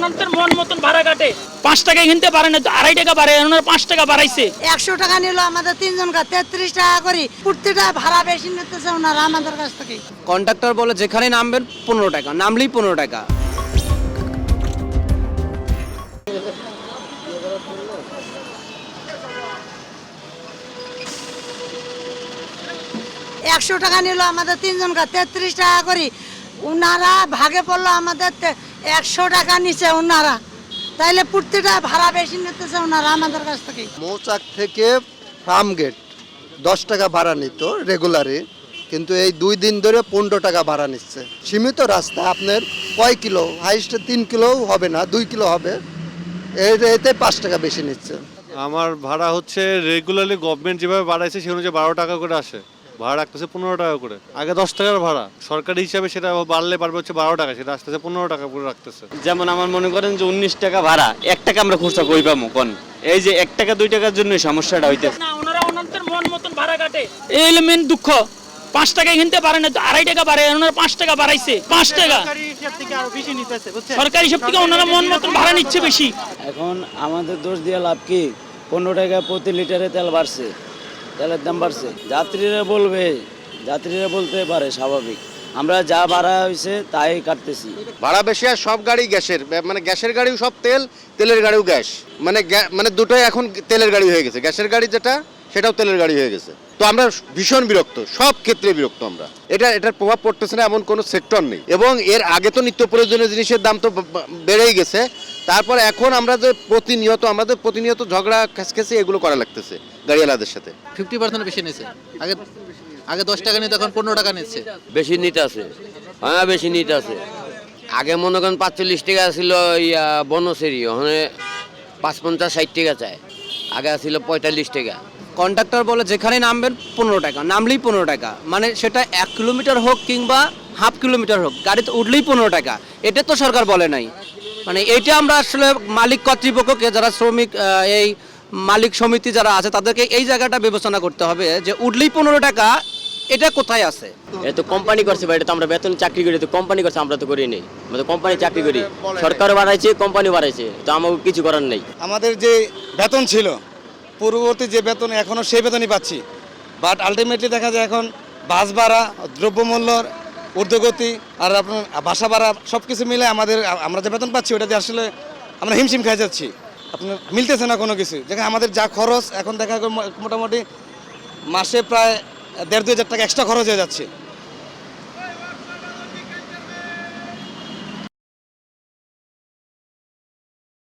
ওনাদের মন মতন ভাড়া কাটে। 5 টাকায় কিনতে পারে না, 2.5 টাকা বাড়ে, ওনারা 5 টাকা বাড়াইছে। 100 টাকা নিল আমাদের 3 জনকে 33 টাকা করি, প্রত্যেকটা ভাড়া বেশি নিতেছে ওনারা আমাদের কাছ থেকে। কন্ডাক্টর বলে যেখানে নামবেন 15 টাকা, নামলেই 15 টাকা। একশো টাকা নিল আমাদের 3 জনকে 33 টাকা করি, ওনারা ভাগে পড়লো আমাদের 100 টাকা নিচে ওনারা, তাইলে প্রত্যেকটা ভাড়া বেশি নিতেছে ওনারা আমাদের কাছ থেকে। মৌচাক থেকে ফার্ম গেট 10 টাকা ভাড়া নিত রেগুলারে, কিন্তু এই 2 দিন ধরে 15 টাকা ভাড়া নিচ্ছে। সীমিত রাস্তা, আপনার কয় কিলো, হাইস্টে 3 কিলোও হবে না, 2 কিলো হবে, এতে 5 টাকা বেশি নিচ্ছে। আমার ভাড়া হচ্ছে রেগুলারলি গভর্নমেন্ট যেভাবে বাড়াইছে সে অনুযায়ী 12 টাকা করে আসে, ভাড়া রাখতেছে 15 টাকা করে। আগে 10 টাকার ভাড়া, সরকারি হিসাবে সেটা বাড়লে পারবে হচ্ছে 12 টাকা, সেটা আসতেছে 15 টাকা করে রাখতেছে। যেমন আমার মনে করেন যে 19 টাকা ভাড়া, 1 টাকা আমরা খরচা কই পাবো কোন? এই যে 1 টাকা 2 টাকার জন্য সমস্যাটা হইতেছে। না, ওনারা ওনাদের মন মতন ভাড়া কাটে, এই হলো মেন দুঃখ। 5 টাকায় কিনতে পারে না, 2.5 টাকা বাড়ে, ওনারা 5 টাকা বাড়াইছে। 5 টাকা সরকারি হিসাব থেকে ওনারা মন মতন ভাড়া নিচ্ছে বেশি। এখন আমাদের দোষ দিয়ে লাভ কি? 15 টাকা প্রতি লিটারে তেল বাড়ছে, তেলের দাম বাড়ছে। যাত্রীরা বলতে পারে স্বাভাবিক, আমরা যা ভাড়া হয়েছে তাই কাটতেছি। ভাড়া বেশি আর সব গাড়ি গ্যাসের, মানে গ্যাসের গাড়িও সব তেল, তেলের গাড়িও গ্যাস, মানে দুটোই এখন তেলের গাড়ি হয়ে গেছে। গ্যাসের গাড়ি যেটা সেটাও তেলের গাড়ি হয়ে গেছে। তো আমরা ভীষণ বিরক্ত, সব ক্ষেত্রে বিরক্ত আমরা। এটার প্রভাব পড়তেছে না এমন কোনো সেক্টর নেই। এবং এর আগে তো নিত্য প্রয়োজনীয় জিনিসের দাম তো বেড়েই গেছে, তারপর এখন আমরা যে প্রতিনিয়ত ঝগড়া খেসখেসি এগুলো করা লাগতেছে গাড়িওয়ালাদের সাথে। 50% বেশি নিচ্ছে। আগে 10 টাকা নিতে, এখন 15 টাকা নিচ্ছে। বেশি নিতে আছে, হ্যাঁ বেশি নিতে আছে। আগে মনে করেন 45 টাকা ছিল বনসেরি, ওখানে 55-60 টাকা চায়। আগে ছিল 45 টাকা। কন্ডাক্টর বলে যেখানে নামবেন 15 টাকা, নামলেই 15 টাকা। মানে সেটা 1 কিলোমিটার হোক কিংবা হাফ কিলোমিটার হোক, গাড়িতে উঠলেই 15 টাকা। এটা তো সরকার বলে নাই। মানে এটা আমরা আসলে মালিক কর্তৃপক্ষকে, যারা শ্রমিক, এই মালিক সমিতি যারা আছে, তাদেরকে এই জায়গাটা বিবেচনা করতে হবে যে উঠলেই 15 টাকা, এটা কোথায় আছে? এটা তো কোম্পানি করছে ভাই, এটা তো আমরা বেতন চাকরি করি, তো কোম্পানি করছে, আমরা তো করি নেই। আমরা তো কোম্পানি চাকরি করি, সরকারও বাড়াইছে, কোম্পানি বাড়াইছে, তো আমাকে কিছু করার নেই। আমাদের যে বেতন ছিল, পূর্ববর্তী যে বেতন এখনও সেই বেতনই পাচ্ছি, বাট আলটিমেটলি দেখা যায় এখন বাস ভাড়া, দ্রব্যমূল্যর ঊর্ধ্বগতি আর আপনার বাসা ভাড়া সব কিছু মিলে আমরা যে বেতন পাচ্ছি ওটাতে আসলে আমরা হিমশিম খাই যাচ্ছি। আপনার মিলতেছে না কোনো কিছু। যেখানে আমাদের যা খরচ এখন দেখা মোটামুটি মাসে প্রায় 1,500-2,000 টাকা এক্সট্রা খরচ হয়ে যাচ্ছে।